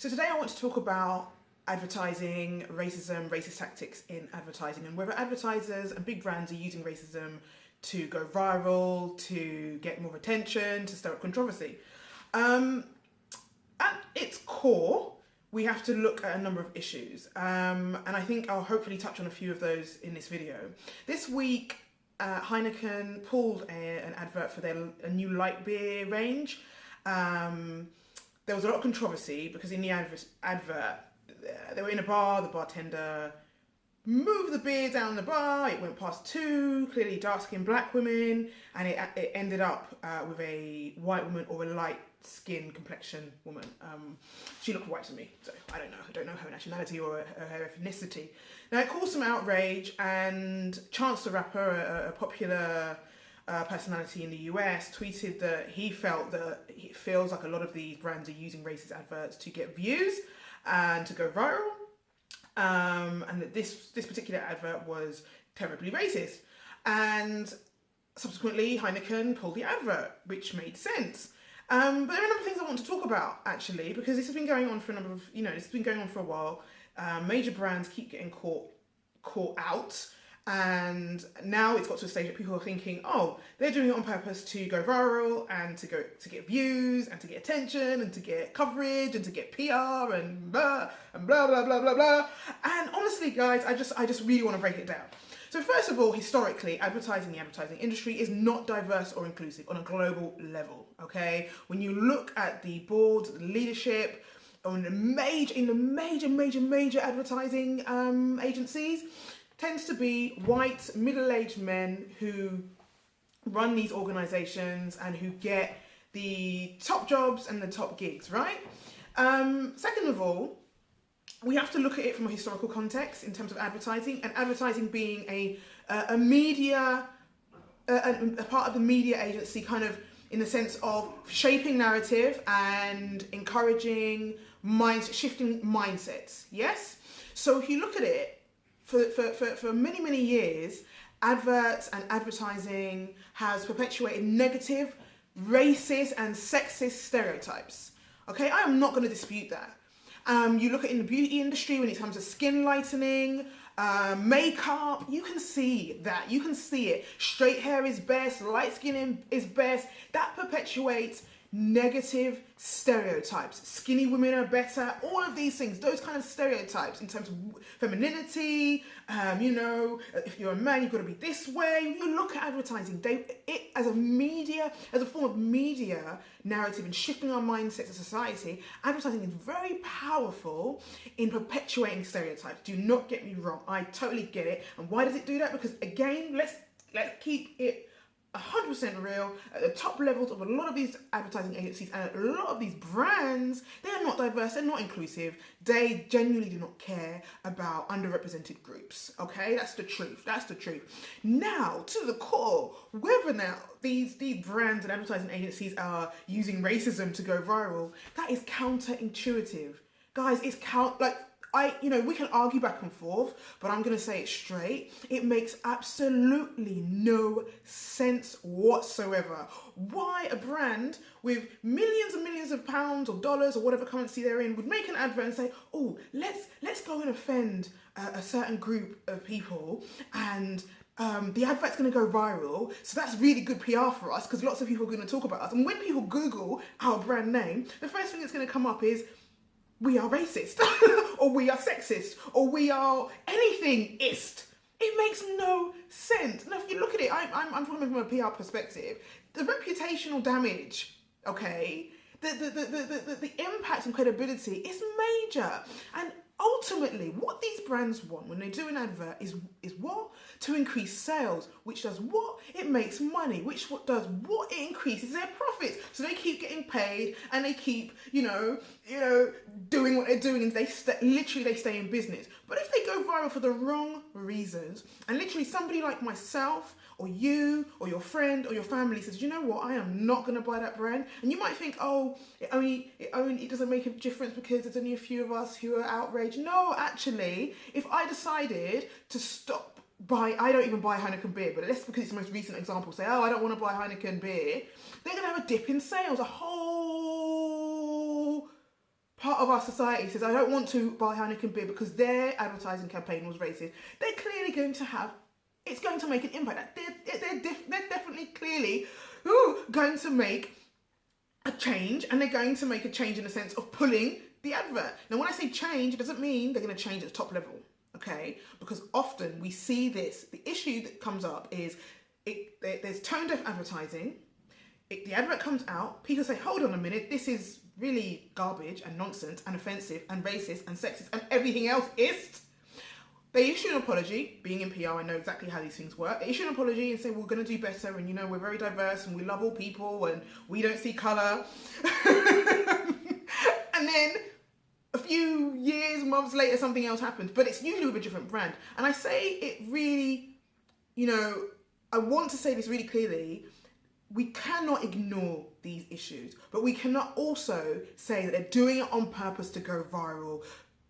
So today I want to talk about advertising, racism, racist tactics in advertising, and whether advertisers and big brands are using racism to go viral, to get more attention, to stir up controversy. At its core, we have to look at a number of issues, and I think I'll hopefully touch on a few of those in this video. This week, Heineken pulled an advert for a new light beer range. There was a lot of controversy because in the advert, they were in a bar, the bartender moved the beer down the bar, it went past two clearly dark-skinned black women, and it ended up with a white woman or a light-skinned complexion woman. She looked white to me, so I don't know her nationality or her ethnicity. Now it caused some outrage, and Chance the Rapper, a popular personality in the US, tweeted that he felt that it feels like a lot of these brands are using racist adverts to get views and to go viral, and that this particular advert was terribly racist. And subsequently, Heineken pulled the advert, which made sense. But there are a number of things I want to talk about, actually, because this has been going on for it's been going on for a while. Major brands keep getting caught out. And now it's got to a stage that people are thinking, oh, they're doing it on purpose to go viral and to get views and to get attention and to get coverage and to get PR and blah blah blah blah blah. And honestly, guys, I just really want to break it down. So first of all, historically, the advertising industry is not diverse or inclusive on a global level. Okay, when you look at the board, the leadership, in the major advertising agencies, tends to be white, middle-aged men who run these organizations and who get the top jobs and the top gigs, right? Second of all, we have to look at it from a historical context in terms of advertising, and advertising being a part of the media agency, kind of in the sense of shaping narrative and encouraging shifting mindsets, yes? So if you look at it, for many years, adverts and advertising has perpetuated negative, racist and sexist stereotypes. Okay, I am not going to dispute that. You look at in the beauty industry when it comes to skin lightening, makeup, you can see that. You can see it. Straight hair is best, light skin is best. That perpetuates negative stereotypes. Skinny women are better, all of these things, those kind of stereotypes in terms of femininity, if you're a man, you've got to be this way. You look at advertising, it as a form of media narrative and shifting our mindsets as a society, advertising is very powerful in perpetuating stereotypes. Do not get me wrong, I totally get it. And why does it do that? Because again, let's keep it 100% real. At the top levels of a lot of these advertising agencies and a lot of these brands, they are not diverse, they're not inclusive. They genuinely do not care about underrepresented groups. Okay, that's the truth. Now, to the core, whether now these brands and advertising agencies are using racism to go viral, that is counterintuitive. Guys, we can argue back and forth, but I'm going to say it straight. It makes absolutely no sense whatsoever. Why a brand with millions and millions of pounds or dollars or whatever currency they're in would make an advert and say, oh, let's go and offend a certain group of people, and the advert's going to go viral, so that's really good PR for us because lots of people are going to talk about us. And when people Google our brand name, the first thing that's going to come up is, we are racist, or we are sexist, or we are anything-ist. It makes no sense. Now, if you look at it, I'm talking from a PR perspective. The reputational damage, okay, the impact and credibility is major. And ultimately, what these brands want when they do an advert is what? To increase sales, which does what? It makes money, which does what? It increases their profits. So they keep getting paid and they keep, doing what they're doing, and they stay in business. But if they go viral for the wrong reasons, and literally somebody like myself or you or your friend or your family says, you know what, I am not going to buy that brand, and you might think, oh, it doesn't make a difference because there's only a few of us who are outraged. No, actually, if I decided to stop I don't even buy Heineken beer, but let's, because it's the most recent example, say, oh, I don't want to buy Heineken beer, they're going to have a dip in sales, a whole part of our society says, I don't want to buy Heineken beer because their advertising campaign was racist, they're clearly going to have, it's going to make an impact. They're definitely clearly going to make a change, and they're going to make a change in the sense of pulling the advert. Now, when I say change, it doesn't mean they're going to change at the top level, okay? Because often we see this, the issue that comes up is there's tone deaf advertising. The advert comes out, people say, hold on a minute, this is really garbage and nonsense and offensive and racist and sexist and everything else is. They issue an apology. Being in PR, I know exactly how these things work. They issue an apology and say, we're going to do better, and we're very diverse and we love all people and we don't see colour. And then a few years, months later, something else happens, but it's usually with a different brand. And I say it really, I want to say this really clearly. We cannot ignore these issues, but we cannot also say that they're doing it on purpose to go viral.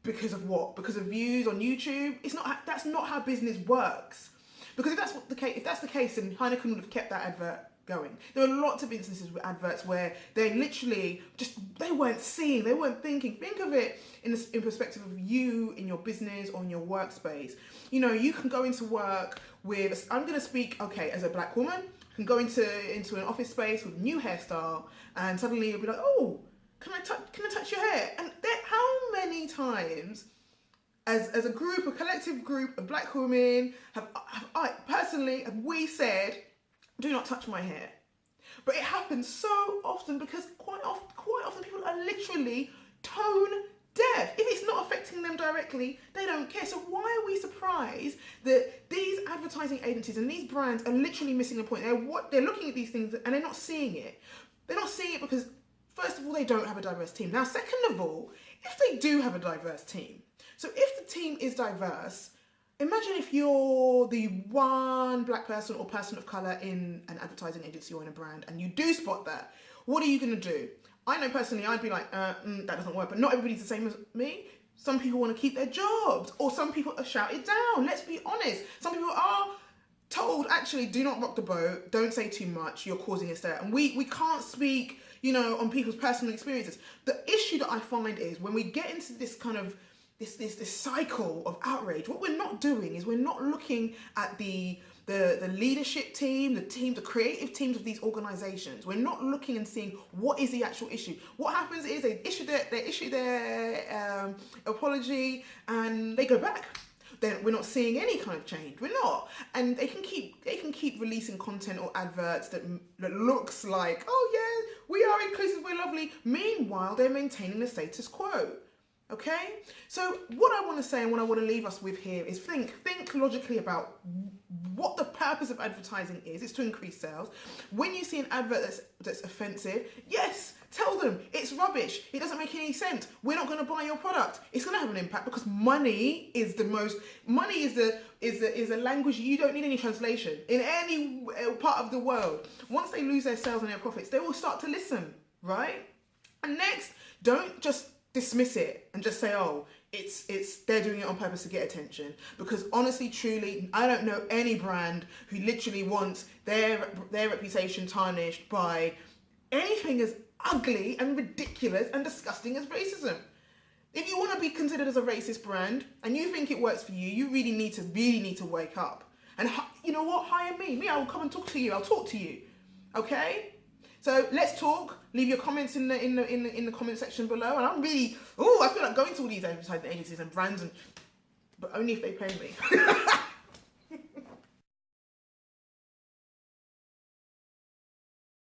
Because of what? Because of views on YouTube? That's not how business works. Because if that's the case, then Heineken would have kept that advert going. There are lots of instances with adverts where they literally they weren't seeing, they weren't thinking. Think of it in perspective of you in your business or in your workspace. You can go into work with, I'm going to speak, as a black woman, I can go into an office space with a new hairstyle, and suddenly you'll be like, oh, can I touch your hair? And how many times, as a collective group of black women, have we said, do not touch my hair? But it happens so often because quite often people are literally tone deaf. If it's not affecting them directly, they don't care. So why are we surprised that these advertising agencies and these brands are literally missing the point? They're looking at these things and they're not seeing it. They're not seeing it because, first of all, they don't have a diverse team. Now, second of all, if they do have a diverse team, so if the team is diverse, imagine if you're the one black person or person of colour in an advertising agency or in a brand, and you do spot that. What are you going to do? I know personally, I'd be like, that doesn't work, but not everybody's the same as me. Some people want to keep their jobs, or some people are shouted down. Let's be honest. Some people are told, actually, do not rock the boat, don't say too much, you're causing a stir. And we can't speak, on people's personal experiences. The issue that I find is when we get into this kind of this cycle of outrage, what we're not doing is we're not looking at the leadership team, the creative teams of these organizations. We're not looking and seeing what is the actual issue. What happens is they issue their apology and they go back. Then we're not seeing any kind of change. We're not, and they can keep releasing content or adverts that looks like, oh yeah, we are inclusive, we're lovely. Meanwhile, they're maintaining the status quo. Okay, so what I want to say and what I want to leave us with here is think logically about what the purpose of advertising is. It's to increase sales. When you see an advert that's offensive, yes, tell them it's rubbish. It doesn't make any sense. We're not going to buy your product. It's going to have an impact because money is the language you don't need any translation in any part of the world. Once they lose their sales and their profits, they will start to listen, right? And next, don't just dismiss it and just say, oh, they're doing it on purpose to get attention. Because honestly, truly, I don't know any brand who literally wants their reputation tarnished by anything as ugly and ridiculous and disgusting as racism. If you want to be considered as a racist brand and you think it works for you, you really need to wake up. And you know what? Hire me. I will come and talk to you. I'll talk to you. Okay? So let's talk. Leave your comments in the comment section below. And I'm really, I feel like going to all these advertising agencies and brands, but only if they pay me.